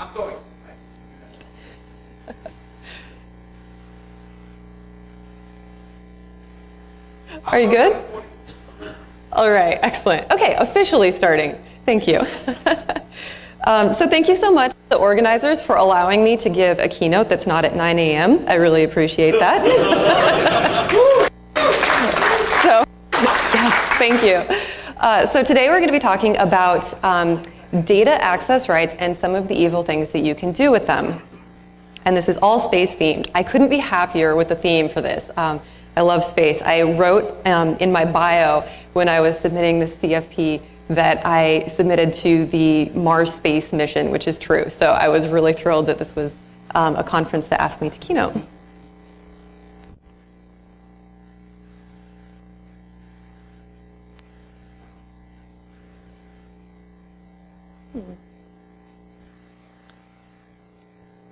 I'm going. Are you good? All right, excellent. Okay, officially starting. Thank you. So thank you so much, the organizers, for allowing me to give a keynote that's not at 9 a.m. I really appreciate that. So, yes, thank you. So today we're going to be talking about data access rights and some of the evil things that you can do with them. And this is all space themed. I couldn't be happier with the theme for this. I love space. I wrote in my bio when I was submitting the CFP that I submitted to the Mars space mission, which is true. So I was really thrilled that this was a conference that asked me to keynote.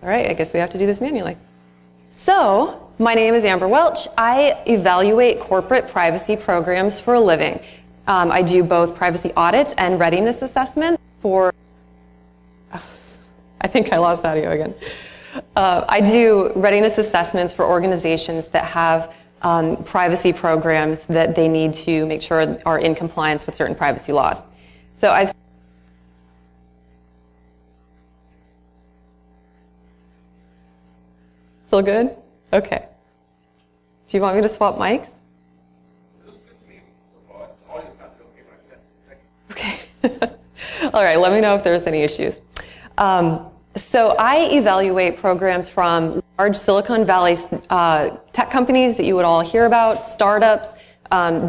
All right, I guess we have to do this manually. So, my name is Amber Welch. I evaluate corporate privacy programs for a living. I do both privacy audits and readiness assessments for... I think I lost audio again. I do readiness assessments for organizations that have privacy programs that they need to make sure are in compliance with certain privacy laws. So I've... Still good? Okay. Do you want me to swap mics? Okay. All right, let me know if there's any issues. So I evaluate programs from large Silicon Valley tech companies that you would all hear about, startups,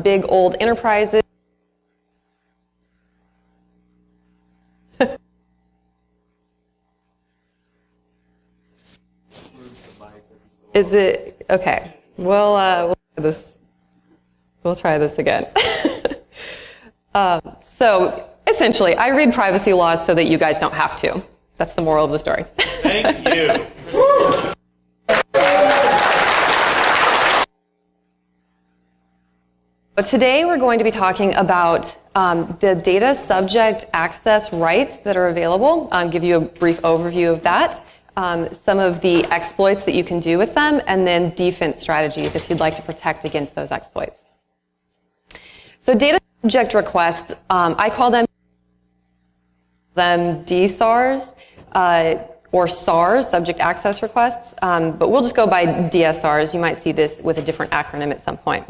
big old enterprises. Is it okay? We'll try this again. So essentially, I read privacy laws so that you guys don't have to. That's the moral of the story. Thank you. Today we're going to be talking about the data subject access rights that are available. I'll give you a brief overview of that. Some of the exploits that you can do with them, and then defense strategies if you'd like to protect against those exploits. So data subject requests, I call them DSRS or SARS, subject access requests, but we'll just go by DSRs. You might see this with a different acronym at some point.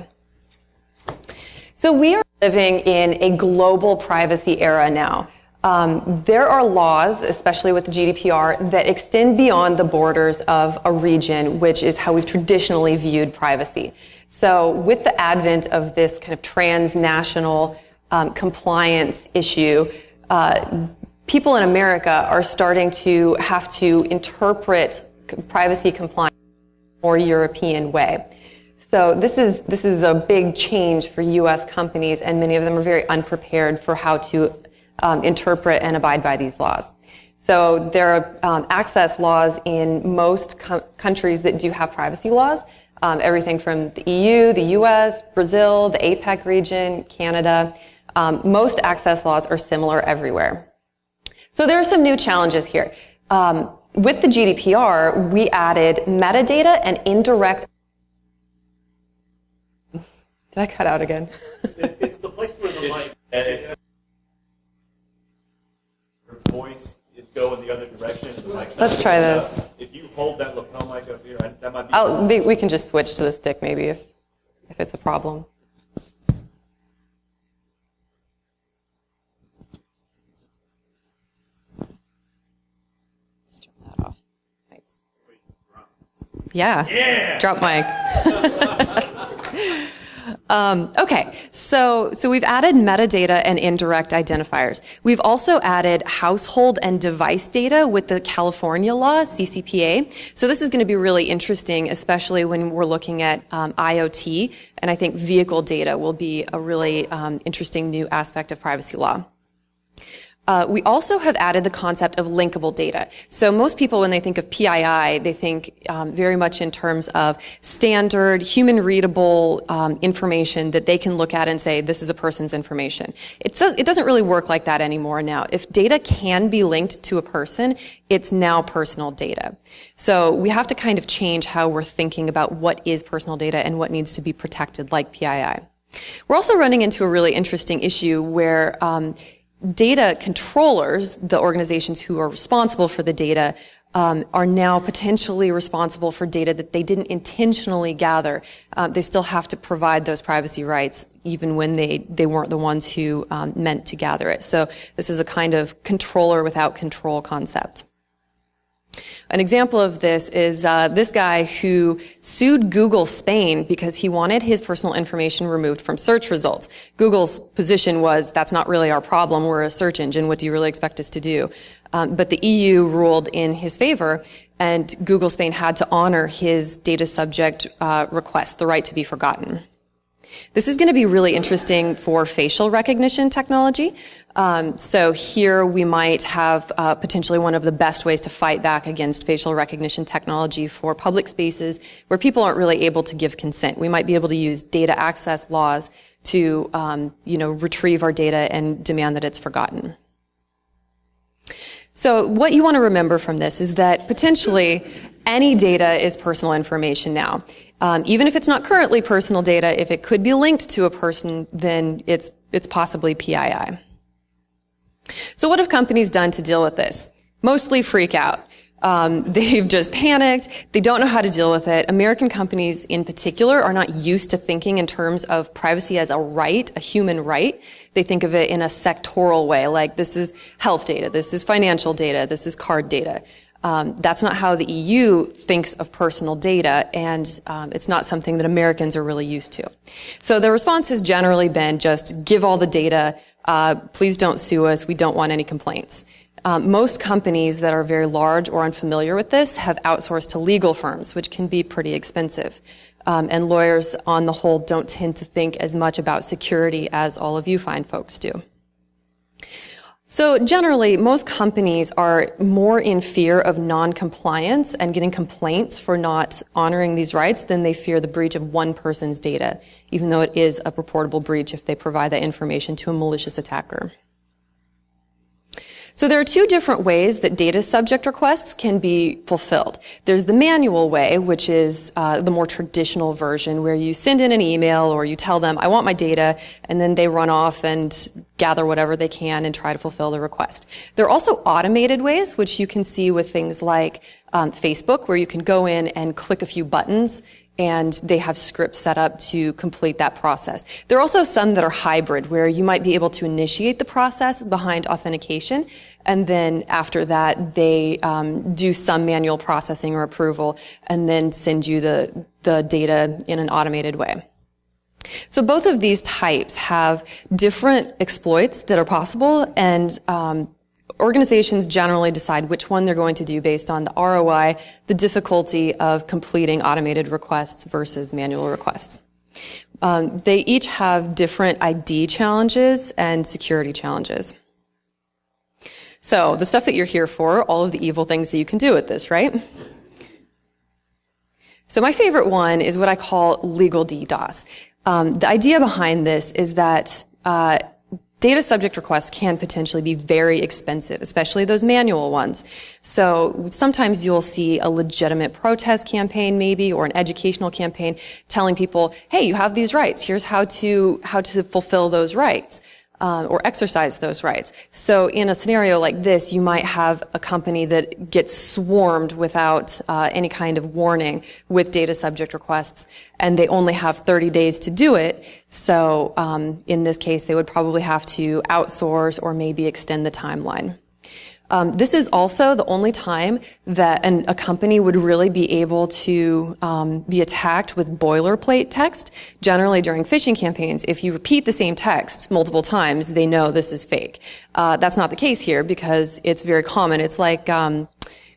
So we are living in a global privacy era now. There are laws, especially with the GDPR, that extend beyond the borders of a region, which is how we've traditionally viewed privacy. So with the advent of this kind of transnational compliance issue, people in America are starting to have to interpret privacy compliance in a more European way. So this is a big change for U.S. companies, and many of them are very unprepared for how to interpret and abide by these laws. So there are access laws in most countries that do have privacy laws, everything from the EU, the US, Brazil, the APEC region, Canada. Most access laws are similar everywhere. So there are some new challenges here. With the GDPR, we added metadata and indirect... Did I cut out again? It's the place where the mic edits. Voice is going the other direction. And the mic's Let's try this. If you hold that lapel mic up here, that might be... We can just switch to the stick maybe if it's a problem. Just turn that off. Thanks. Yeah. Drop mic. Okay, so we've added metadata and indirect identifiers. We've also added household and device data with the California law, CCPA. So this is going to be really interesting, especially when we're looking at IoT, and I think vehicle data will be a really interesting new aspect of privacy law. We also have added the concept of linkable data. So most people, when they think of PII, they think very much in terms of standard, human-readable information that they can look at and say, this is a person's information. It doesn't really work like that anymore now. If data can be linked to a person, it's now personal data. So we have to kind of change how we're thinking about what is personal data and what needs to be protected, like PII. We're also running into a really interesting issue where data controllers, the organizations who are responsible for the data, are now potentially responsible for data that they didn't intentionally gather. They still have to provide those privacy rights even when they weren't the ones who meant to gather it. So this is a kind of controller without control concept. An example of this is this guy who sued Google Spain because he wanted his personal information removed from search results. Google's position was, that's not really our problem, we're a search engine, what do you really expect us to do? But the EU ruled in his favor, and Google Spain had to honor his data subject request, the right to be forgotten. This is going to be really interesting for facial recognition technology. So here we might have potentially one of the best ways to fight back against facial recognition technology for public spaces where people aren't really able to give consent. We might be able to use data access laws to, retrieve our data and demand that it's forgotten. So what you want to remember from this is that potentially any data is personal information now. Even if it's not currently personal data, if it could be linked to a person, then it's possibly PII. So what have companies done to deal with this? Mostly freak out. They've just panicked. They don't know how to deal with it. American companies in particular are not used to thinking in terms of privacy as a right, a human right. They think of it in a sectoral way, like this is health data, this is financial data, this is card data. That's not how the EU thinks of personal data, and it's not something that Americans are really used to. So the response has generally been just give all the data, please don't sue us, we don't want any complaints. Most companies that are very large or unfamiliar with this have outsourced to legal firms, which can be pretty expensive. And lawyers, on the whole, don't tend to think as much about security as all of you fine folks do. So generally, most companies are more in fear of non-compliance and getting complaints for not honoring these rights than they fear the breach of one person's data, even though it is a reportable breach if they provide that information to a malicious attacker. So there are two different ways that data subject requests can be fulfilled. There's the manual way, which is the more traditional version where you send in an email or you tell them, I want my data, and then they run off and gather whatever they can and try to fulfill the request. There are also automated ways, which you can see with things like Facebook, where you can go in and click a few buttons and they have scripts set up to complete that process. There are also some that are hybrid, where you might be able to initiate the process behind authentication, and then after that, they do some manual processing or approval, and then send you the data in an automated way. So both of these types have different exploits that are possible, and organizations generally decide which one they're going to do based on the ROI, the difficulty of completing automated requests versus manual requests. They each have different ID challenges and security challenges. So the stuff that you're here for, all of the evil things that you can do with this, right? So my favorite one is what I call legal DDoS. The idea behind this is that data subject requests can potentially be very expensive, especially those manual ones. So sometimes you'll see a legitimate protest campaign maybe, or an educational campaign telling people, hey, you have these rights, here's how to fulfill those rights. Or exercise those rights. So in a scenario like this, you might have a company that gets swarmed without any kind of warning with data subject requests, and they only have 30 days to do it. So in this case, they would probably have to outsource or maybe extend the timeline. This is also the only time that a company would really be able to be attacked with boilerplate text. Generally, during phishing campaigns, if you repeat the same text multiple times, they know this is fake. That's not the case here because it's very common. It's like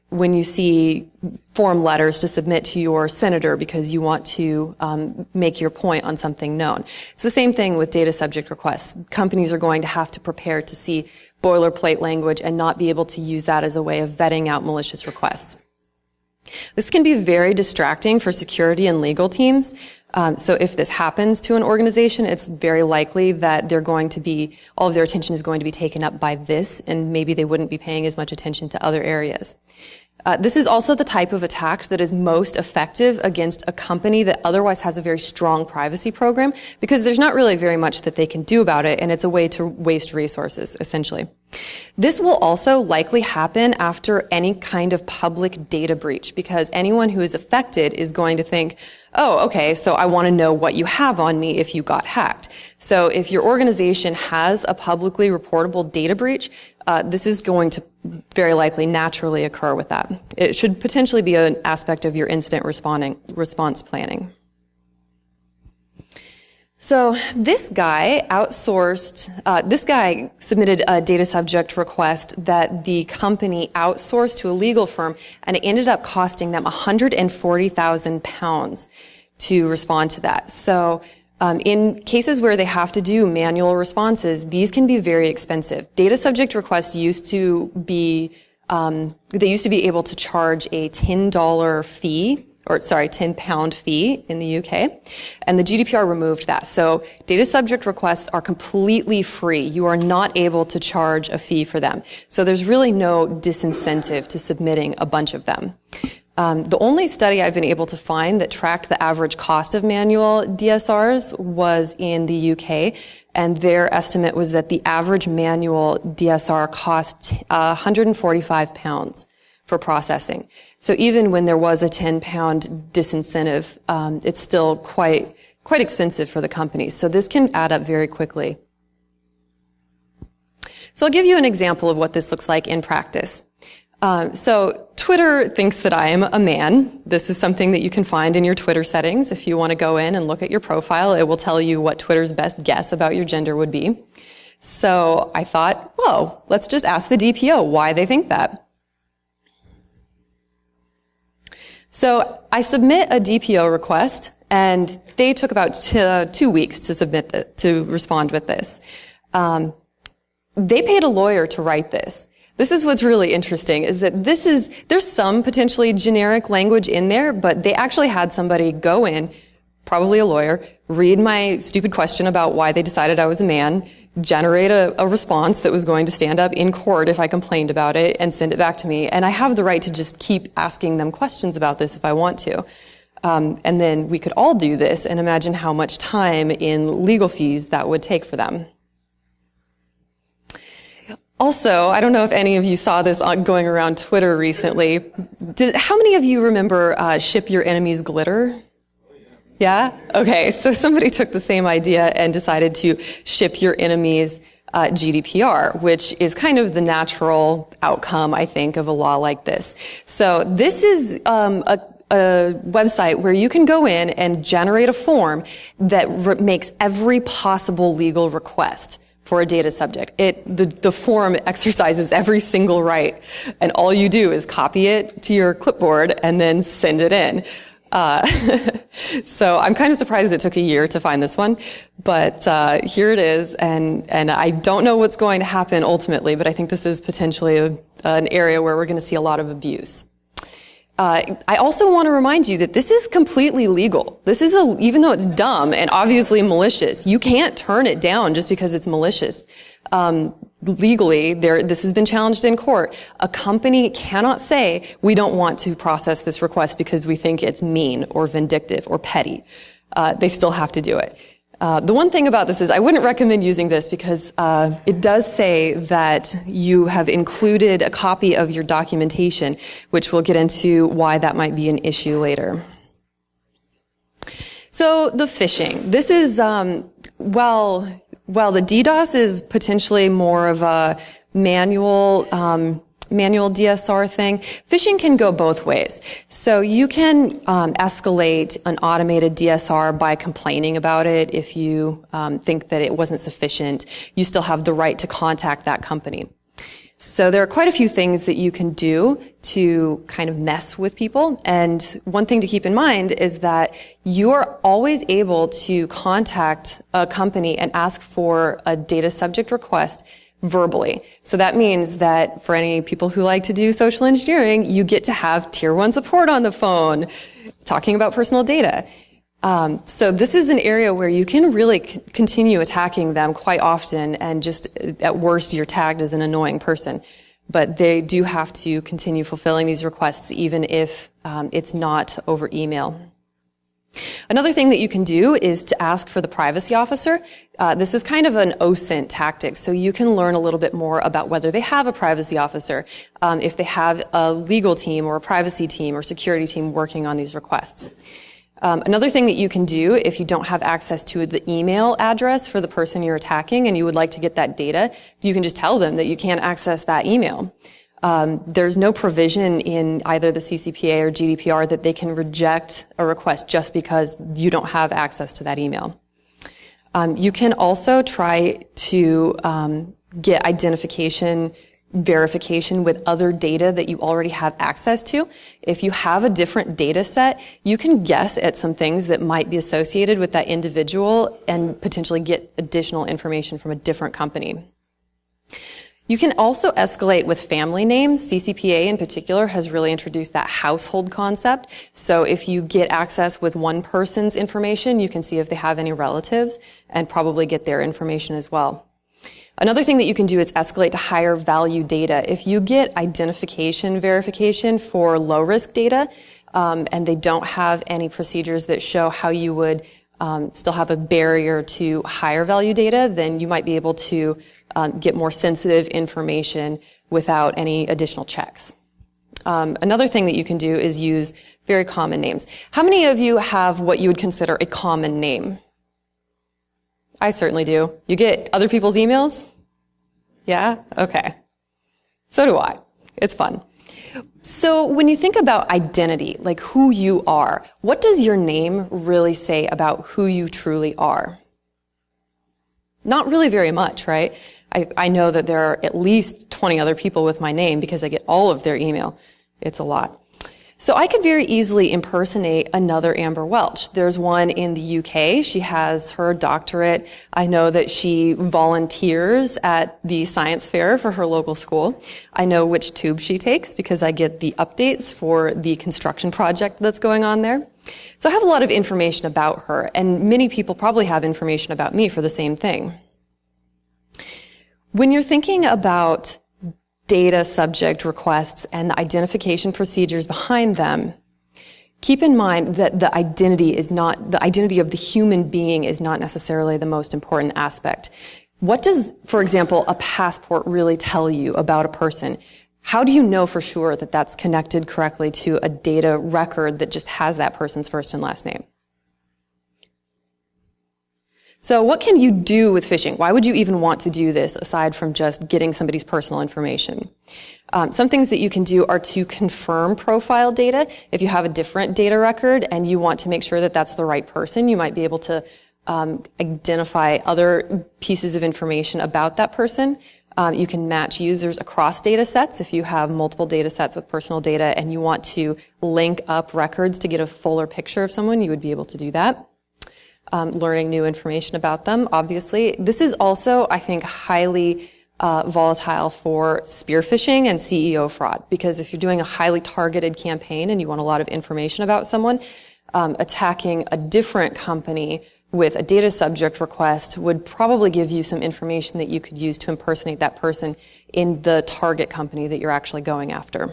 when you see form letters to submit to your senator because you want to make your point on something known. It's the same thing with data subject requests. Companies are going to have to prepare to see boilerplate language and not be able to use that as a way of vetting out malicious requests. This can be very distracting for security and legal teams. So if this happens to an organization, it's very likely that all of their attention is going to be taken up by this, and maybe they wouldn't be paying as much attention to other areas. This is also the type of attack that is most effective against a company that otherwise has a very strong privacy program, because there's not really very much that they can do about it, and it's a way to waste resources, essentially. This will also likely happen after any kind of public data breach, because anyone who is affected is going to think, oh, okay, so I want to know what you have on me if you got hacked. So if your organization has a publicly reportable data breach, this is going to very likely naturally occur with that. It should potentially be an aspect of your incident response planning. So this guy submitted a data subject request that the company outsourced to a legal firm, and it ended up costing them £140,000 to respond to that. So in cases where they have to do manual responses, these can be very expensive. Data subject requests used to be able to charge a £10 fee, £10 fee in the UK, and the GDPR removed that. So data subject requests are completely free. You are not able to charge a fee for them. So there's really no disincentive to submitting a bunch of them. The only study I've been able to find that tracked the average cost of manual DSRs was in the UK, and their estimate was that the average manual DSR cost £145 for processing. So even when there was a £10 disincentive, it's still quite expensive for the companies. So this can add up very quickly. So I'll give you an example of what this looks like in practice. So Twitter thinks that I am a man. This is something that you can find in your Twitter settings. If you want to go in and look at your profile, it will tell you what Twitter's best guess about your gender would be. So I thought, well, let's just ask the DPO why they think that. So I submit a DPO request, and they took about 2 weeks to respond with this. They paid a lawyer to write this. This is what's really interesting, is that there's some potentially generic language in there, but they actually had somebody go in, probably a lawyer, read my stupid question about why they decided I was a man, generate a response that was going to stand up in court if I complained about it, and send it back to me. And I have the right to just keep asking them questions about this if I want to. And then we could all do this, and imagine how much time in legal fees that would take for them. Also, I don't know if any of you saw this going around Twitter recently. How many of you remember Ship Your Enemies Glitter? Yeah? Okay, so somebody took the same idea and decided to ship your enemies GDPR, which is kind of the natural outcome, I think, of a law like this. So this is a website where you can go in and generate a form that makes every possible legal request for a data subject. The form exercises every single right, and all you do is copy it to your clipboard and then send it in. So I'm kind of surprised it took a year to find this one, but here it is, and I don't know what's going to happen ultimately, but I think this is potentially an area where we're going to see a lot of abuse. I also want to remind you that this is completely legal. This is even though it's dumb and obviously malicious, you can't turn it down just because it's malicious. Legally, this has been challenged in court. A company cannot say, we don't want to process this request because we think it's mean or vindictive or petty. They still have to do it. The one thing about this is I wouldn't recommend using this because it does say that you have included a copy of your documentation, which we'll get into why that might be an issue later. So the phishing. This is, well, the DDoS is potentially more of a manual DSR thing. Phishing can go both ways. So you can escalate an automated DSR by complaining about it if you think that it wasn't sufficient. You still have the right to contact that company. So there are quite a few things that you can do to kind of mess with people. And one thing to keep in mind is that you're always able to contact a company and ask for a data subject request verbally. So that means that for any people who like to do social engineering, you get to have tier 1 support on the phone talking about personal data. So this is an area where you can really continue attacking them quite often, and just at worst you're tagged as an annoying person. But they do have to continue fulfilling these requests even if it's not over email. Another thing that you can do is to ask for the privacy officer. This is kind of an OSINT tactic, so you can learn a little bit more about whether they have a privacy officer, if they have a legal team or a privacy team or security team working on these requests. Another thing that you can do if you don't have access to the email address for the person you're attacking and you would like to get that data, you can just tell them that you can't access that email. There's no provision in either the CCPA or GDPR that they can reject a request just because you don't have access to that email. You can also try to get identification verification with other data that you already have access to. If you have a different data set, you can guess at some things that might be associated with that individual and potentially get additional information from a different company. You can also escalate with family names. CCPA in particular has really introduced that household concept. So if you get access with one person's information, you can see if they have any relatives and probably get their information as well. Another thing that you can do is escalate to higher value data. If you get identification verification for low risk data, and they don't have any procedures that show how you would still have a barrier to higher value data, then you might be able to get more sensitive information without any additional checks. Another thing that you can do is use very common names. How many of you have what you would consider a common name? I certainly do. You get other people's emails? Yeah? Okay. So do I. It's fun. So when you think about identity, like who you are, what does your name really say about who you truly are? Not really very much, right? I know that there are at least 20 other people with my name because I get all of their email. It's a lot. So I could very easily impersonate another Amber Welch. There's one in the UK. She has her doctorate. I know that she volunteers at the science fair for her local school. I know which tube she takes because I get the updates for the construction project that's going on there. So I have a lot of information about her, and many people probably have information about me for the same thing. When you're thinking about data subject requests and the identification procedures behind them, keep in mind that the identity of the human being is not necessarily the most important aspect. What does, for example, a passport really tell you about a person? How do you know for sure that that's connected correctly to a data record that just has that person's first and last name? So what can you do with phishing? Why would you even want to do this aside from just getting somebody's personal information? Some things that you can do are to confirm profile data. If you have a different data record and you want to make sure that that's the right person, you might be able to identify other pieces of information about that person. You can match users across data sets. If you have multiple data sets with personal data and you want to link up records to get a fuller picture of someone, you would be able to do that. Learning new information about them, obviously. This is also, I think, highly volatile for spear phishing and CEO fraud, because if you're doing a highly targeted campaign and you want a lot of information about someone, attacking a different company with a data subject request would probably give you some information that you could use to impersonate that person in the target company that you're actually going after.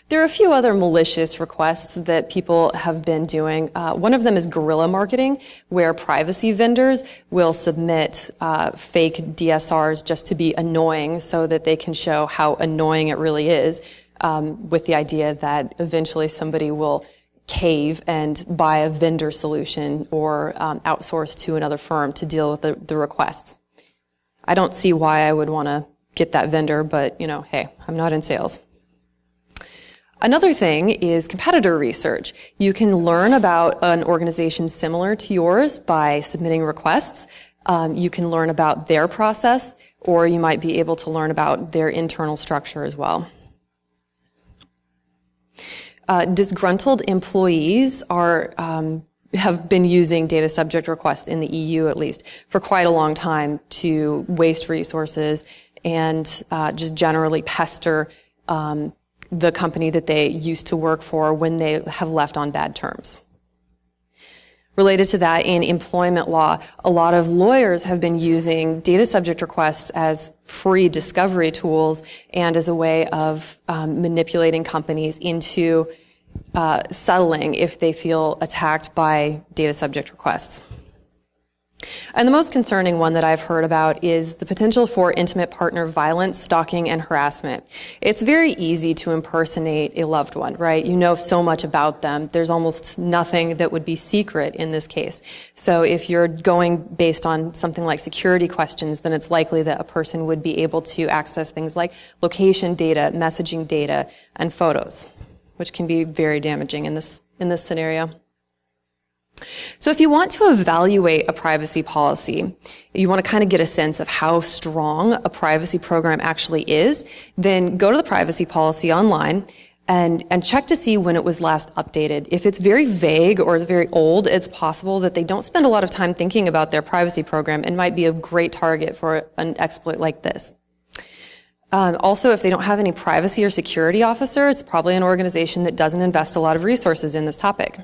There are a few other malicious requests that people have been doing. One of them is guerrilla marketing, where privacy vendors will submit fake DSRs just to be annoying so that they can show how annoying it really is, with the idea that eventually somebody will cave and buy a vendor solution or outsource to another firm to deal with the requests. I don't see why I would want to get that vendor, but, hey, I'm not in sales. Another thing is competitor research. You can learn about an organization similar to yours by submitting requests. You can learn about their process, or you might be able to learn about their internal structure as well. Disgruntled employees are have been using data subject requests in the EU, at least, for quite a long time to waste resources and just generally pester the company that they used to work for when they have left on bad terms. Related to that, in employment law, a lot of lawyers have been using data subject requests as free discovery tools and as a way of manipulating companies into settling if they feel attacked by data subject requests. And the most concerning one that I've heard about is the potential for intimate partner violence, stalking, and harassment. It's very easy to impersonate a loved one, right? You know so much about them. There's almost nothing that would be secret in this case. So if you're going based on something like security questions, then it's likely that a person would be able to access things like location data, messaging data, and photos, which can be very damaging in this scenario. So if you want to evaluate a privacy policy, you want to kind of get a sense of how strong a privacy program actually is, then go to the privacy policy online and check to see when it was last updated. If it's very vague or it's very old, it's possible that they don't spend a lot of time thinking about their privacy program and might be a great target for an exploit like this. Also, if they don't have any privacy or security officer, it's probably an organization that doesn't invest a lot of resources in this topic.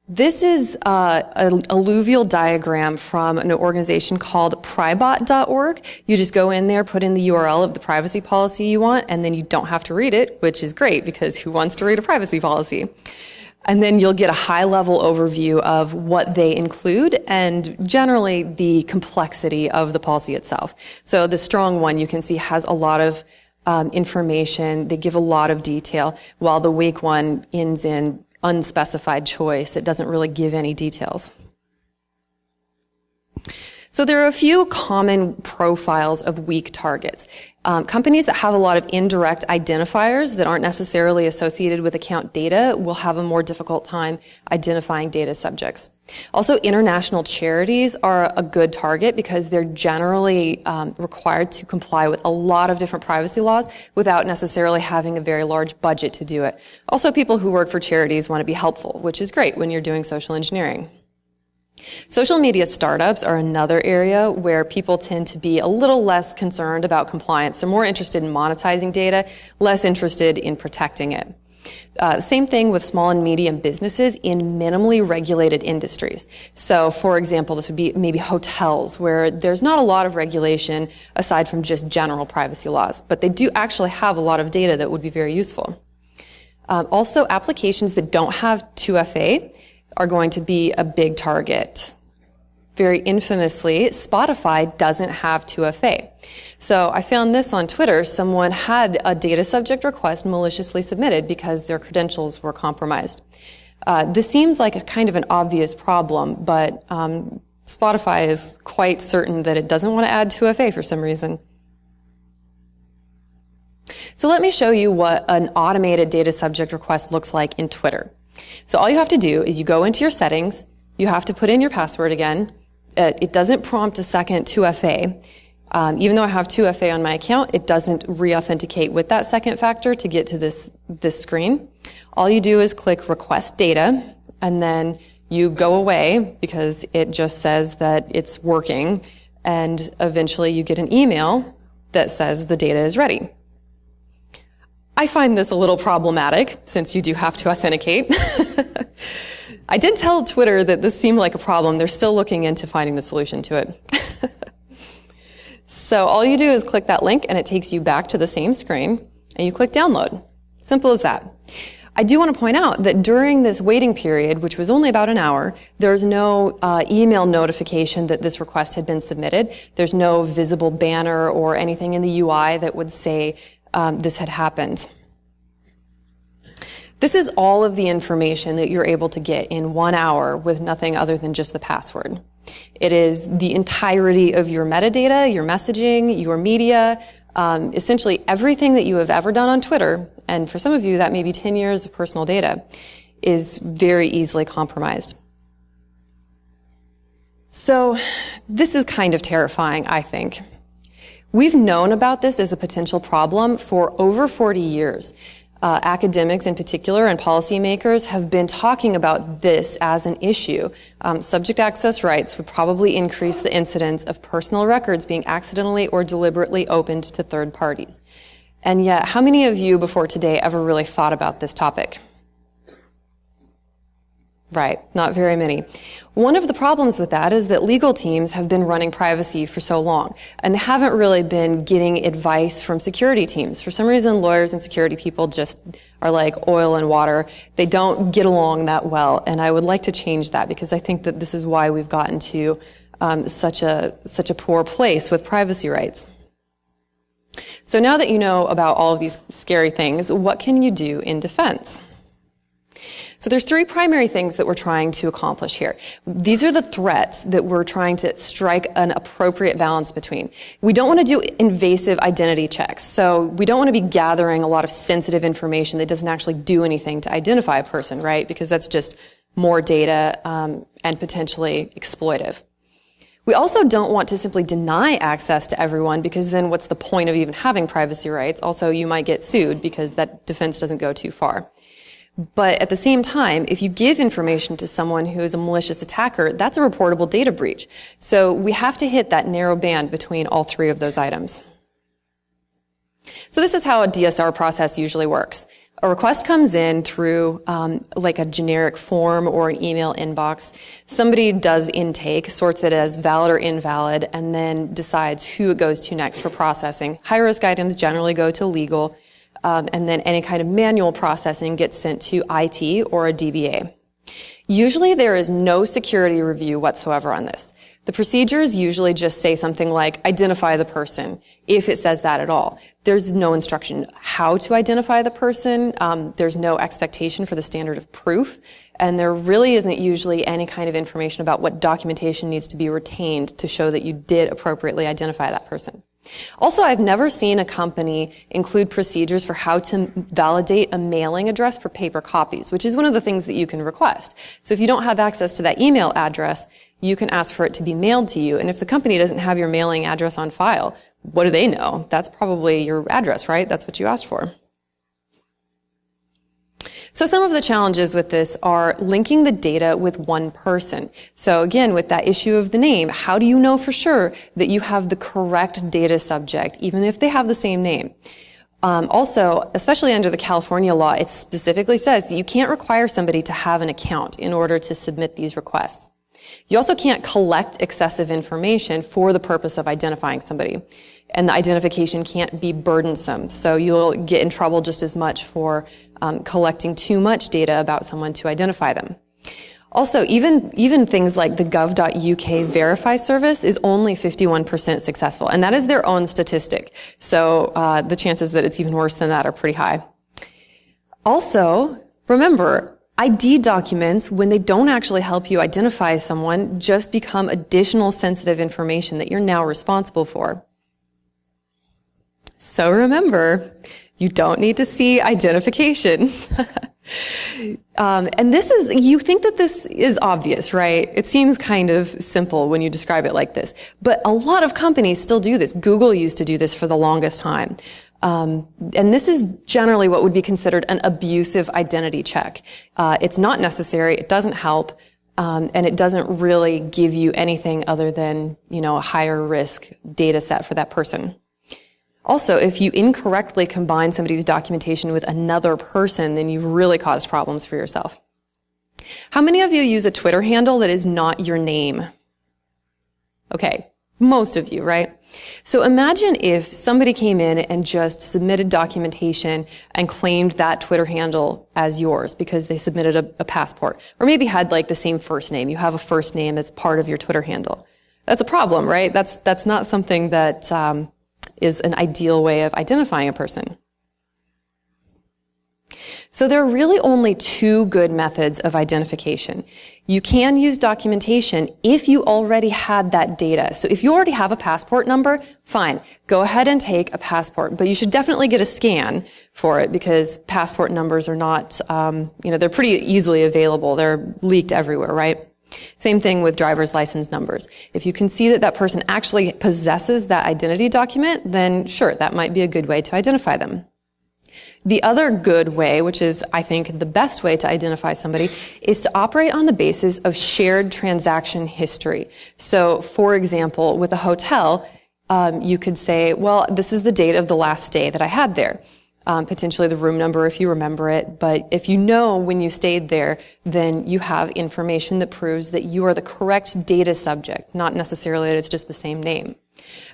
This is an alluvial diagram from an organization called pribot.org. You just go in there, put in the URL of the privacy policy you want, and then you don't have to read it, which is great because who wants to read a privacy policy? And then you'll get a high-level overview of what they include and generally the complexity of the policy itself. So the strong one, you can see, has a lot of information. They give a lot of detail, while the weak one ends in unspecified choice. It doesn't really give any details. So there are a few common profiles of weak targets. Companies that have a lot of indirect identifiers that aren't necessarily associated with account data will have a more difficult time identifying data subjects. Also, international charities are a good target because they're generally required to comply with a lot of different privacy laws without necessarily having a very large budget to do it. Also, people who work for charities want to be helpful, which is great when you're doing social engineering. Social media startups are another area where people tend to be a little less concerned about compliance. They're more interested in monetizing data, less interested in protecting it. Same thing with small and medium businesses in minimally regulated industries. So, for example, this would be maybe hotels where there's not a lot of regulation aside from just general privacy laws, but they do actually have a lot of data that would be very useful. Also, applications that don't have 2FA are going to be a big target. Very infamously, Spotify doesn't have 2FA. So I found this on Twitter. Someone had a data subject request maliciously submitted because their credentials were compromised. This seems like a kind of an obvious problem, but Spotify is quite certain that it doesn't want to add 2FA for some reason. So let me show you what an automated data subject request looks like in Twitter. So all you have to do is you go into your settings, you have to put in your password again. It doesn't prompt a second 2FA. Even though I have 2FA on my account, it doesn't re-authenticate with that second factor to get to this screen. All you do is click request data, and then you go away because it just says that it's working, and eventually you get an email that says the data is ready. I find this a little problematic since you do have to authenticate. I did tell Twitter that this seemed like a problem. They're still looking into finding the solution to it. So all you do is click that link and it takes you back to the same screen and you click download. Simple as that. I do want to point out that during this waiting period, which was only about an hour, there's no email notification that this request had been submitted. There's no visible banner or anything in the UI that would say this had happened. This is all of the information that you're able to get in 1 hour with nothing other than just the password. It is the entirety of your metadata, your messaging, your media, essentially everything that you have ever done on Twitter, and for some of you that may be 10 years of personal data, is very easily compromised. So this is kind of terrifying, I think. We've known about this as a potential problem for over 40 years. Academics in particular and policymakers have been talking about this as an issue. Subject access rights would probably increase the incidence of personal records being accidentally or deliberately opened to third parties. And yet, how many of you before today ever really thought about this topic? Right, not very many. One of the problems with that is that legal teams have been running privacy for so long, and they haven't really been getting advice from security teams. For some reason, lawyers and security people just are like oil and water. They don't get along that well, and I would like to change that because I think that this is why we've gotten to such a poor place with privacy rights. So now that you know about all of these scary things, what can you do in defense? So there's three primary things that we're trying to accomplish here. These are the threats that we're trying to strike an appropriate balance between. We don't want to do invasive identity checks. So we don't want to be gathering a lot of sensitive information that doesn't actually do anything to identify a person, right? Because that's just more data and potentially exploitive. We also don't want to simply deny access to everyone because then what's the point of even having privacy rights? Also, you might get sued because that defense doesn't go too far. But at the same time, if you give information to someone who is a malicious attacker, that's a reportable data breach. So we have to hit that narrow band between all three of those items. So this is how a DSR process usually works. A request comes in through like a generic form or an email inbox. Somebody does intake, sorts it as valid or invalid, and then decides who it goes to next for processing. High-risk items generally go to legal. And then any kind of manual processing gets sent to IT or a DBA. Usually there is no security review whatsoever on this. The procedures usually just say something like, identify the person, if it says that at all. There's no instruction how to identify the person. There's no expectation for the standard of proof. And there really isn't usually any kind of information about what documentation needs to be retained to show that you did appropriately identify that person. Also, I've never seen a company include procedures for how to validate a mailing address for paper copies, which is one of the things that you can request. So if you don't have access to that email address, you can ask for it to be mailed to you. And if the company doesn't have your mailing address on file, what do they know? That's probably your address, right? That's what you asked for. So some of the challenges with this are linking the data with one person. So again, with that issue of the name, how do you know for sure that you have the correct data subject, even if they have the same name? Also, especially under the California law, it specifically says that you can't require somebody to have an account in order to submit these requests. You also can't collect excessive information for the purpose of identifying somebody. And the identification can't be burdensome. So you'll get in trouble just as much for collecting too much data about someone to identify them. Also, even things like the gov.uk verify service is only 51% successful. And that is their own statistic. So the chances that it's even worse than that are pretty high. Also, remember, ID documents, when they don't actually help you identify someone, just become additional sensitive information that you're now responsible for. So remember, you don't need to see identification. And this is, you think that this is obvious, right? It seems kind of simple when you describe it like this. But a lot of companies still do this. Google used to do this for the longest time. And this is generally what would be considered an abusive identity check. It's not necessary, it doesn't help, and it doesn't really give you anything other than, a higher risk data set for that person. Also, if you incorrectly combine somebody's documentation with another person, then you've really caused problems for yourself. How many of you use a Twitter handle that is not your name? Okay, most of you, right? So imagine if somebody came in and just submitted documentation and claimed that Twitter handle as yours because they submitted a passport, or maybe had like the same first name. You have a first name as part of your Twitter handle. That's a problem, right? That's not something that is an ideal way of identifying a person. So there are really only two good methods of identification. You can use documentation if you already had that data. So if you already have a passport number, fine, go ahead and take a passport. But you should definitely get a scan for it because passport numbers are not, they're pretty easily available. They're leaked everywhere, right? Same thing with driver's license numbers. If you can see that that person actually possesses that identity document, then sure, that might be a good way to identify them. The other good way, which is, I think, the best way to identify somebody, is to operate on the basis of shared transaction history. So, for example, with a hotel, you could say, well, this is the date of the last stay that I had there. Potentially the room number if you remember it, but if you know when you stayed there, then you have information that proves that you are the correct data subject, not necessarily that it's just the same name.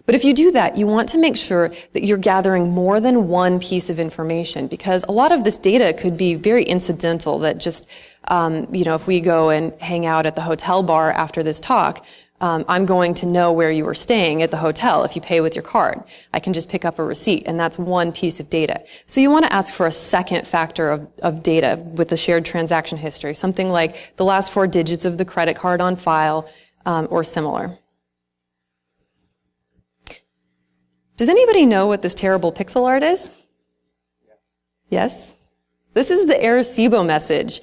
But if you do that, you want to make sure that you're gathering more than one piece of information, because a lot of this data could be very incidental, that just, if we go and hang out at the hotel bar after this talk, I'm going to know where you were staying at the hotel if you pay with your card. I can just pick up a receipt, and that's one piece of data. So you want to ask for a second factor of data with the shared transaction history, something like the last 4 digits of the credit card on file, or similar. Does anybody know what this terrible pixel art is? Yes? This is the Arecibo message.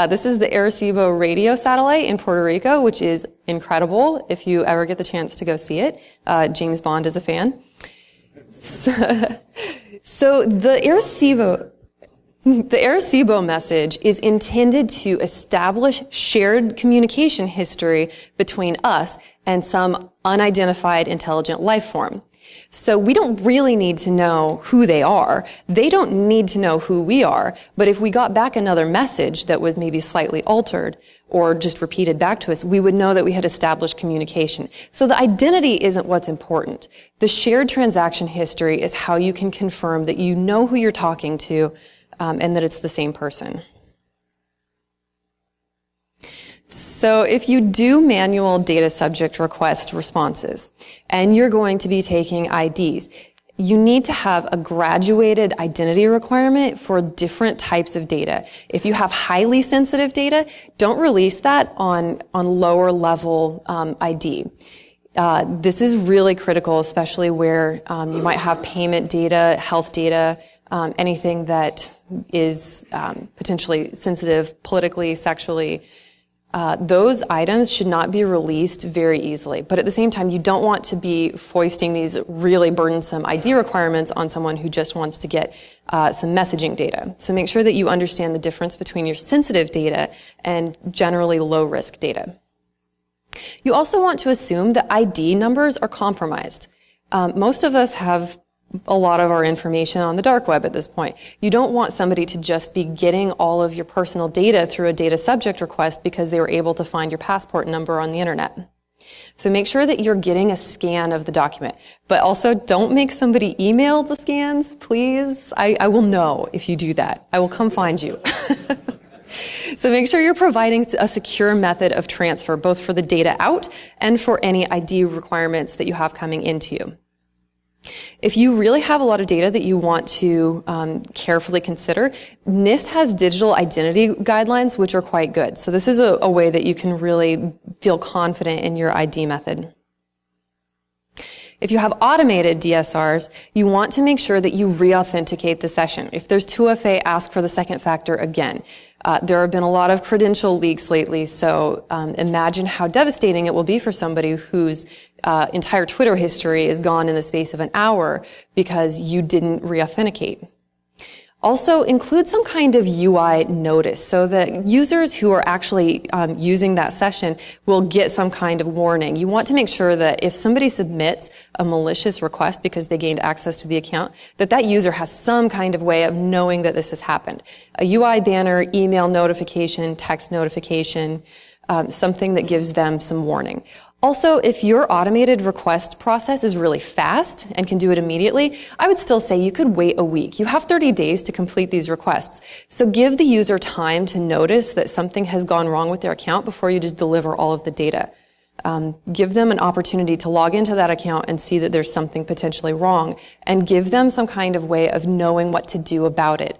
This is the Arecibo radio satellite in Puerto Rico, which is incredible if you ever get the chance to go see it. James Bond is a fan. So the Arecibo message is intended to establish shared communication history between us and some unidentified intelligent life form. So we don't really need to know who they are. They don't need to know who we are. But if we got back another message that was maybe slightly altered or just repeated back to us, we would know that we had established communication. So the identity isn't what's important. The shared transaction history is how you can confirm that you know who you're talking to, and that it's the same person. So if you do manual data subject request responses and you're going to be taking IDs, you need to have a graduated identity requirement for different types of data. If you have highly sensitive data, don't release that on lower level ID. This is really critical, especially where you might have payment data, health data, anything that is potentially sensitive politically, sexually. Those items should not be released very easily. But at the same time, you don't want to be foisting these really burdensome ID requirements on someone who just wants to get some messaging data. So make sure that you understand the difference between your sensitive data and generally low-risk data. You also want to assume that ID numbers are compromised. Most of us have a lot of our information on the dark web at this point. You don't want somebody to just be getting all of your personal data through a data subject request because they were able to find your passport number on the internet. So make sure that you're getting a scan of the document. But also don't make somebody email the scans, please. I will know if you do that. I will come find you. So make sure you're providing a secure method of transfer, both for the data out and for any ID requirements that you have coming into you. If you really have a lot of data that you want to carefully consider, NIST has digital identity guidelines, which are quite good. So this is a way that you can really feel confident in your ID method. If you have automated DSRs, you want to make sure that you re-authenticate the session. If there's 2FA, ask for the second factor again. There have been a lot of credential leaks lately, so imagine how devastating it will be for somebody whose entire Twitter history is gone in the space of an hour because you didn't re-authenticate. Also, include some kind of UI notice so that users who are actually using that session will get some kind of warning. You want to make sure that if somebody submits a malicious request because they gained access to the account, that user has some kind of way of knowing that this has happened. A UI banner, email notification, text notification, something that gives them some warning. Also, if your automated request process is really fast and can do it immediately, I would still say you could wait a week. You have 30 days to complete these requests. So give the user time to notice that something has gone wrong with their account before you just deliver all of the data. Give them an opportunity to log into that account and see that there's something potentially wrong, and give them some kind of way of knowing what to do about it.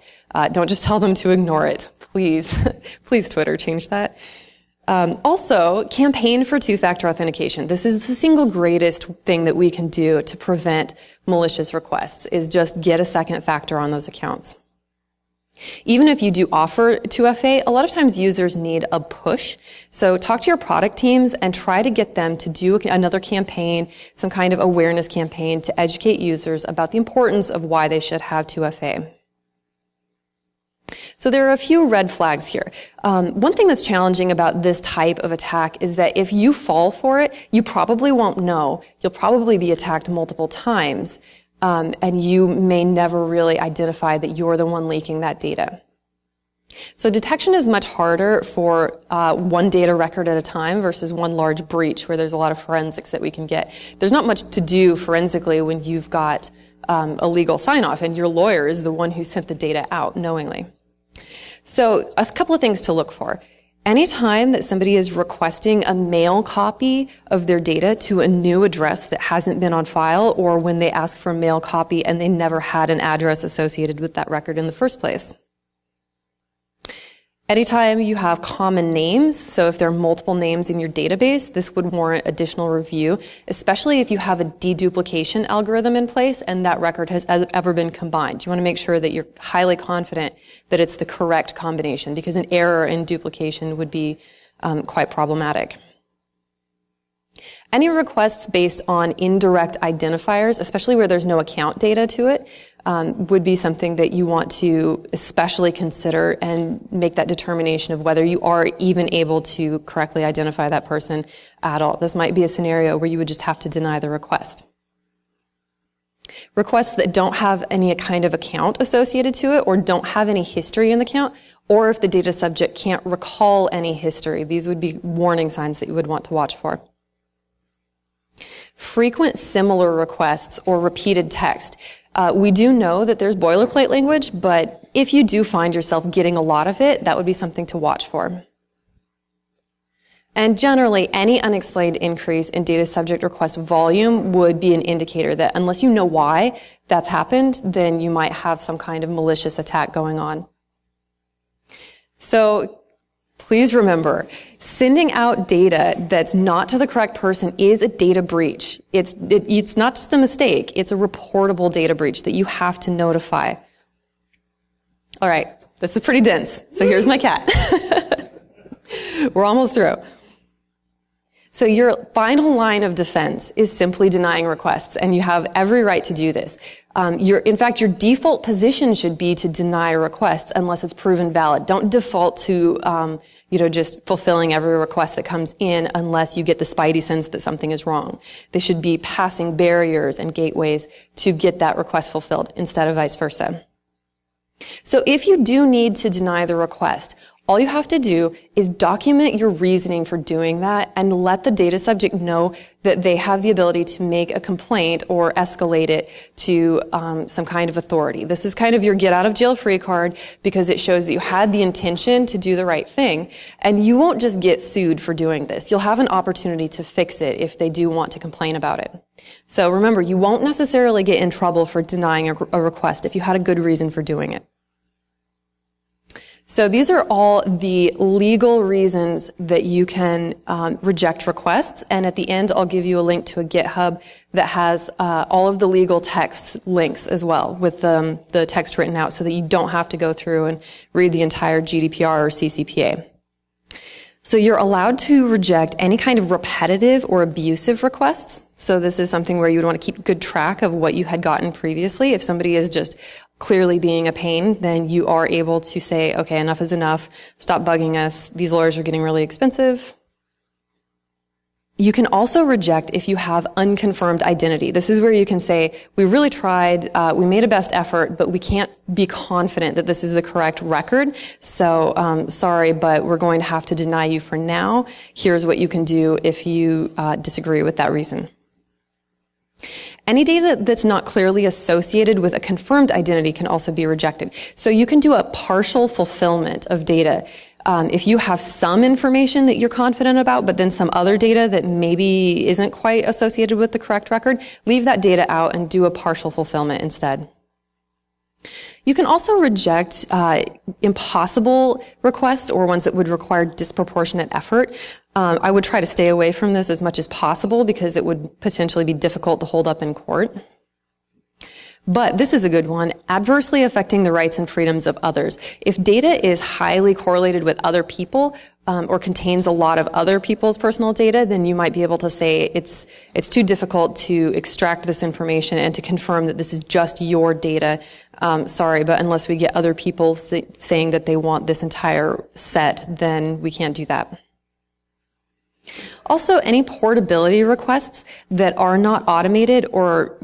Don't just tell them to ignore it. Please, please Twitter, change that. Also, campaign for two-factor authentication. This is the single greatest thing that we can do to prevent malicious requests, is just get a second factor on those accounts. Even if you do offer 2FA, a lot of times users need a push. So talk to your product teams and try to get them to do another campaign, some kind of awareness campaign to educate users about the importance of why they should have 2FA. So there are a few red flags here. One thing that's challenging about this type of attack is that if you fall for it, you probably won't know. You'll probably be attacked multiple times, and you may never really identify that you're the one leaking that data. So detection is much harder for one data record at a time versus one large breach where there's a lot of forensics that we can get. There's not much to do forensically when you've got a legal sign-off and your lawyer is the one who sent the data out knowingly. So a couple of things to look for. Anytime that somebody is requesting a mail copy of their data to a new address that hasn't been on file, or when they ask for a mail copy and they never had an address associated with that record in the first place. Anytime you have common names, so if there are multiple names in your database, this would warrant additional review, especially if you have a deduplication algorithm in place and that record has ever been combined. You want to make sure that you're highly confident that it's the correct combination, because an error in duplication would be quite problematic. Any requests based on indirect identifiers, especially where there's no account data to it, would be something that you want to especially consider and make that determination of whether you are even able to correctly identify that person at all. This might be a scenario where you would just have to deny the request. Requests that don't have any kind of account associated to it or don't have any history in the account, or if the data subject can't recall any history, these would be warning signs that you would want to watch for. Frequent similar requests or repeated text. We do know that there's boilerplate language, but if you do find yourself getting a lot of it, that would be something to watch for. And generally, any unexplained increase in data subject request volume would be an indicator that unless you know why that's happened, then you might have some kind of malicious attack going on. So please remember, sending out data that's not to the correct person is a data breach. It's not just a mistake, it's a reportable data breach that you have to notify. All right, this is pretty dense, so here's my cat. We're almost through. So your final line of defense is simply denying requests, and you have every right to do this. In fact, your default position should be to deny requests unless it's proven valid. Don't default to, just fulfilling every request that comes in unless you get the spidey sense that something is wrong. They should be passing barriers and gateways to get that request fulfilled instead of vice versa. So if you do need to deny the request, all you have to do is document your reasoning for doing that and let the data subject know that they have the ability to make a complaint or escalate it to some kind of authority. This is kind of your get out of jail free card because it shows that you had the intention to do the right thing, and you won't just get sued for doing this. You'll have an opportunity to fix it if they do want to complain about it. So remember, you won't necessarily get in trouble for denying a request if you had a good reason for doing it. So these are all the legal reasons that you can reject requests, and at the end I'll give you a link to a GitHub that has all of the legal text links as well with the text written out so that you don't have to go through and read the entire GDPR or CCPA. So you're allowed to reject any kind of repetitive or abusive requests. So this is something where you would want to keep good track of what you had gotten previously. If somebody is just clearly being a pain, then you are able to say, okay, enough is enough. Stop bugging us. These lawyers are getting really expensive. You can also reject if you have unconfirmed identity. This is where you can say, we really tried, we made a best effort, but we can't be confident that this is the correct record. So, sorry, but we're going to have to deny you for now. Here's what you can do if you disagree with that reason. Any data that's not clearly associated with a confirmed identity can also be rejected. So you can do a partial fulfillment of data. If you have some information that you're confident about, but then some other data that maybe isn't quite associated with the correct record, leave that data out and do a partial fulfillment instead. You can also reject impossible requests or ones that would require disproportionate effort. I would try to stay away from this as much as possible because it would potentially be difficult to hold up in court. But this is a good one, adversely affecting the rights and freedoms of others. If data is highly correlated with other people or contains a lot of other people's personal data, then you might be able to say it's too difficult to extract this information and to confirm that this is just your data sorry, but unless we get other people saying that they want this entire set, then we can't do that. Also, any portability requests that are not automated or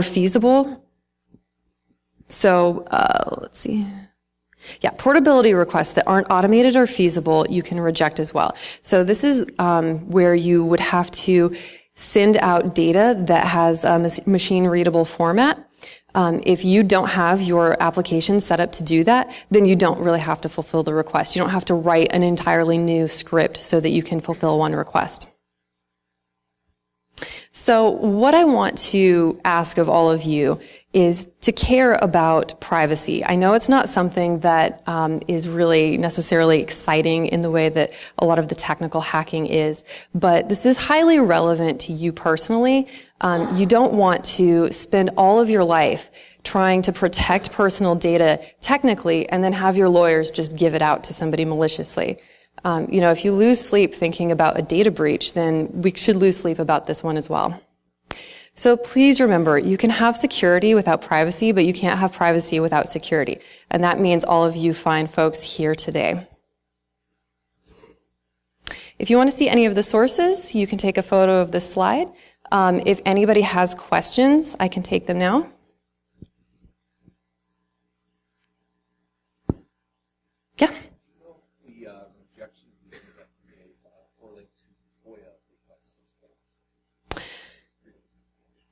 feasible. So, let's see. Yeah, portability requests that aren't automated or feasible, you can reject as well. So this is where you would have to send out data that has a machine-readable format. If you don't have your application set up to do that, then you don't really have to fulfill the request. You don't have to write an entirely new script so that you can fulfill one request. So what I want to ask of all of you is to care about privacy. I know it's not something that is really necessarily exciting in the way that a lot of the technical hacking is, but this is highly relevant to you personally. You don't want to spend all of your life trying to protect personal data technically and then have your lawyers just give it out to somebody maliciously. If you lose sleep thinking about a data breach, then we should lose sleep about this one as well. So please remember, you can have security without privacy, but you can't have privacy without security. And that means all of you fine folks here today. If you want to see any of the sources, you can take a photo of this slide. If anybody has questions, I can take them now. Yeah.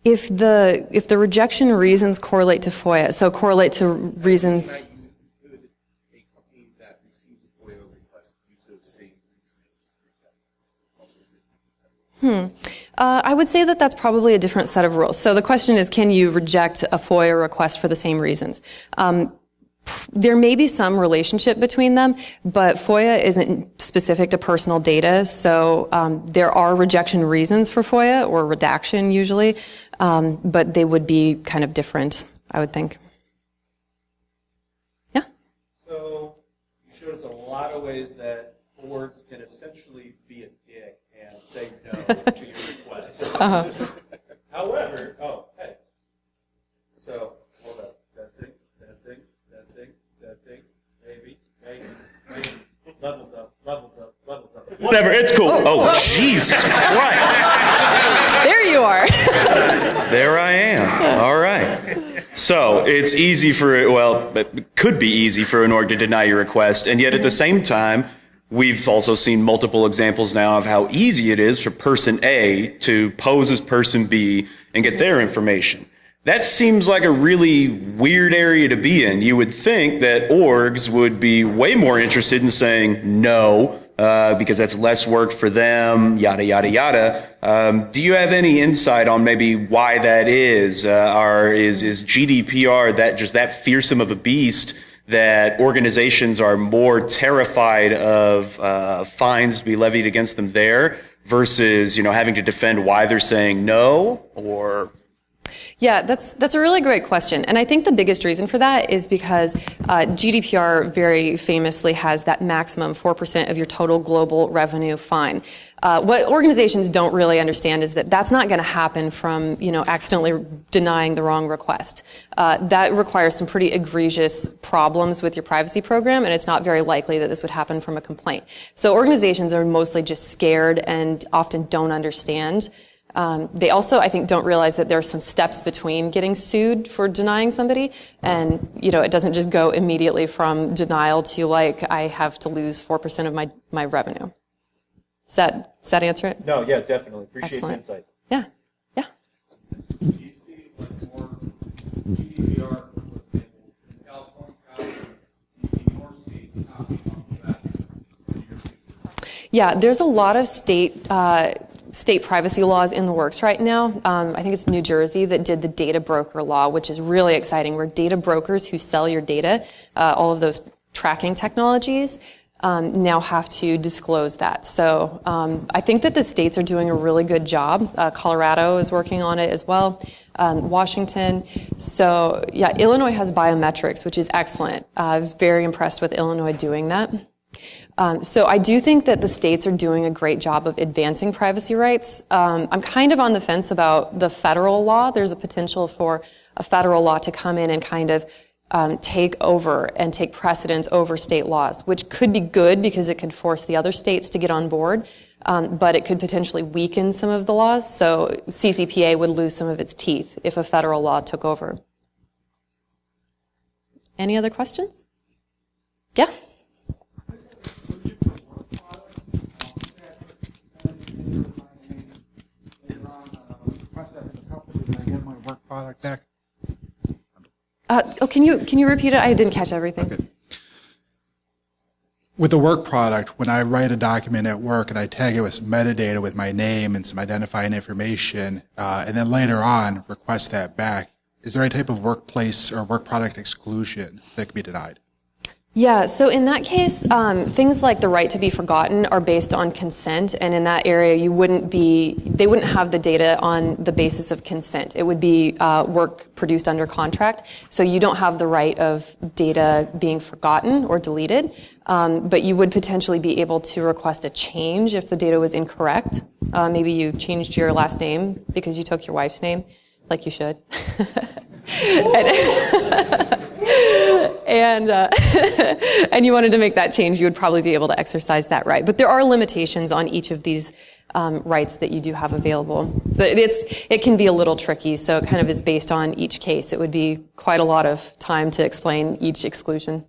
If the rejection reasons correlate to FOIA, so correlate to reasons. A company that receives a FOIA request use those same reasons. I would say that that's probably a different set of rules. So the question is, can you reject a FOIA request for the same reasons? There may be some relationship between them, but FOIA isn't specific to personal data, so there are rejection reasons for FOIA, or redaction usually, but they would be kind of different, I would think. Yeah? So you showed us a lot of ways that boards can essentially be a dick and say no to your request. However, so hold up, testing, maybe, levels up. Whatever, it's cool. Oh, Jesus Christ. There you are. There I am. All right. So it's easy it could be easy for an org to deny your request, and yet at the same time, we've also seen multiple examples now of how easy it is for person A to pose as person B and get their information. That seems like a really weird area to be in. You would think that orgs would be way more interested in saying no, because that's less work for them, yada, yada, yada. Do you have any insight on maybe why that is? Is GDPR that fearsome of a beast that organizations are more terrified of fines to be levied against them there versus, having to defend why they're saying no, or... Yeah, that's a really great question. And I think the biggest reason for that is because GDPR very famously has that maximum 4% of your total global revenue fine. What organizations don't really understand is that that's not going to happen from, accidentally denying the wrong request. That requires some pretty egregious problems with your privacy program, and it's not very likely that this would happen from a complaint. So organizations are mostly just scared and often don't understand. They also, I think, don't realize that there are some steps between getting sued for denying somebody, and it doesn't just go immediately from denial to I have to lose 4% of my revenue. Does that answer it? No, yeah, definitely. Appreciate the insight. Yeah. Do you see more GDPR, for example, in California, do you see more states copying off of that? Yeah, there's a lot of state privacy laws in the works right now. I think it's New Jersey that did the data broker law, which is really exciting, where data brokers who sell your data, all of those tracking technologies, now have to disclose that. So I think that the states are doing a really good job. Colorado is working on it as well, Washington. So yeah, Illinois has biometrics, which is excellent. I was very impressed with Illinois doing that. So I do think that the states are doing a great job of advancing privacy rights. I'm kind of on the fence about the federal law. There's a potential for a federal law to come in and kind of take over and take precedence over state laws, which could be good because it could force the other states to get on board, but it could potentially weaken some of the laws. So CCPA would lose some of its teeth if a federal law took over. Any other questions? Yeah? Product back. Can you repeat it? I didn't catch everything. Okay. With the work product, when I write a document at work and I tag it with some metadata with my name and some identifying information, and then later on request that back, is there any type of workplace or work product exclusion that could be denied? Yeah, so in that case, things like the right to be forgotten are based on consent, and in that area, they wouldn't have the data on the basis of consent. It would be work produced under contract, so you don't have the right of data being forgotten or deleted, but you would potentially be able to request a change if the data was incorrect. Maybe you changed your last name because you took your wife's name, like you should. And you wanted to make that change, you would probably be able to exercise that right. But there are limitations on each of these rights that you do have available. So it can be a little tricky, so it kind of is based on each case. It would be quite a lot of time to explain each exclusion.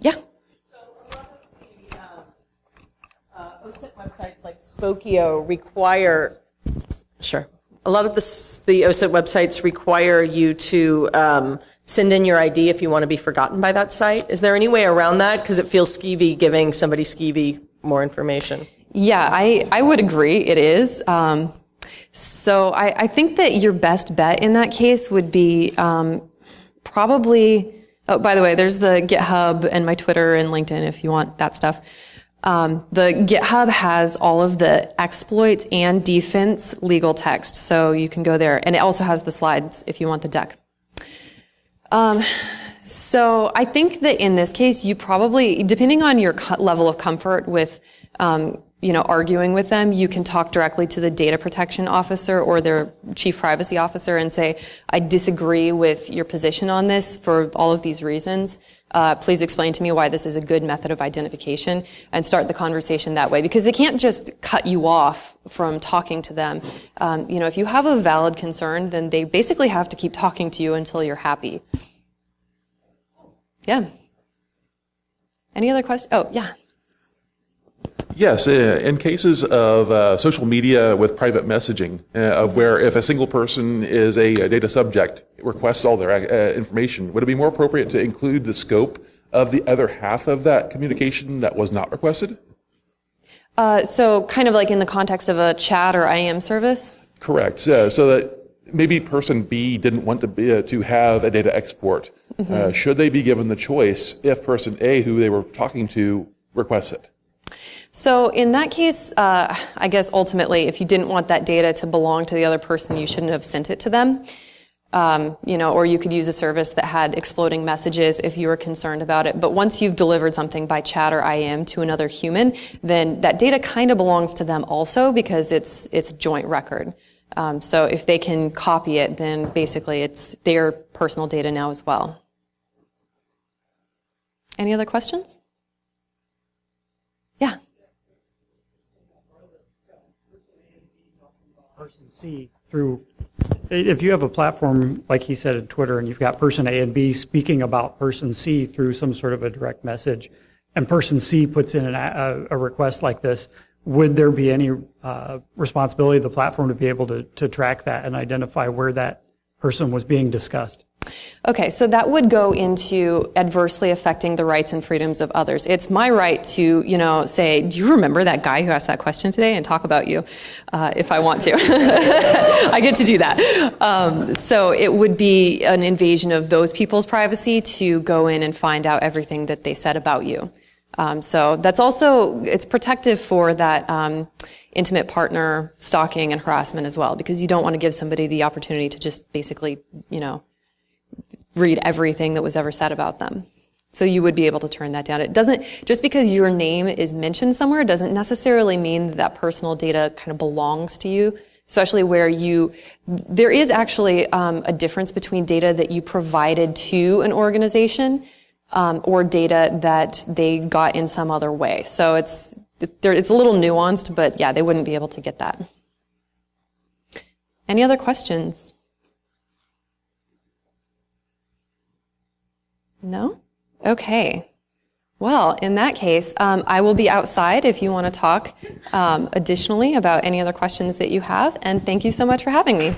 Yeah? So a lot of the OSINT websites like Spokio require, sure. A lot of the OSINT websites require you to send in your ID if you want to be forgotten by that site. Is there any way around that? Because it feels skeevy giving somebody skeevy more information. Yeah, I would agree it is. So I think that your best bet in that case would be probably, oh, by the way, there's the GitHub and my Twitter and LinkedIn if you want that stuff. The GitHub has all of the exploits and defense legal text, so you can go there. And it also has the slides if you want the deck. So I think that in this case, you probably, depending on your level of comfort with, arguing with them, you can talk directly to the data protection officer or their chief privacy officer and say, I disagree with your position on this for all of these reasons. Please explain to me why this is a good method of identification, and start the conversation that way, because they can't just cut you off from talking to them. If you have a valid concern, then they basically have to keep talking to you until you're happy. Yeah. Any other questions? Oh, yeah. Yes, in cases of social media with private messaging, of where if a single person is a data subject, requests all their information, would it be more appropriate to include the scope of the other half of that communication that was not requested? So kind of like in the context of a chat or IM service? Correct. So that maybe person B didn't want to have a data export. Mm-hmm. Should they be given the choice if person A, who they were talking to, requests it? So in that case, I guess ultimately, if you didn't want that data to belong to the other person, you shouldn't have sent it to them. Or you could use a service that had exploding messages if you were concerned about it. But once you've delivered something by chat or IM to another human, then that data kind of belongs to them also, because it's joint record. So if they can copy it, then basically it's their personal data now as well. Any other questions? Yeah. Person C through, if you have a platform like he said in Twitter, and you've got person A and B speaking about person C through some sort of a direct message, and person C puts in a request like this, would there be any responsibility of the platform to be able to track that and identify where that person was being discussed? Okay, so that would go into adversely affecting the rights and freedoms of others. It's my right to, say, do you remember that guy who asked that question today, and talk about you if I want to. I get to do that. So it would be an invasion of those people's privacy to go in and find out everything that they said about you. So that's also, it's protective for that intimate partner stalking and harassment as well, because you don't want to give somebody the opportunity to just basically, read everything that was ever said about them. So you would be able to turn that down. It doesn't, just because your name is mentioned somewhere doesn't necessarily mean that personal data kind of belongs to you. especially where there is actually a difference between data that you provided to an organization or data that they got in some other way. So it's a little nuanced, but yeah, they wouldn't be able to get that. Any other questions? No? Okay. Well, in that case, I will be outside if you want to talk additionally about any other questions that you have, and thank you so much for having me.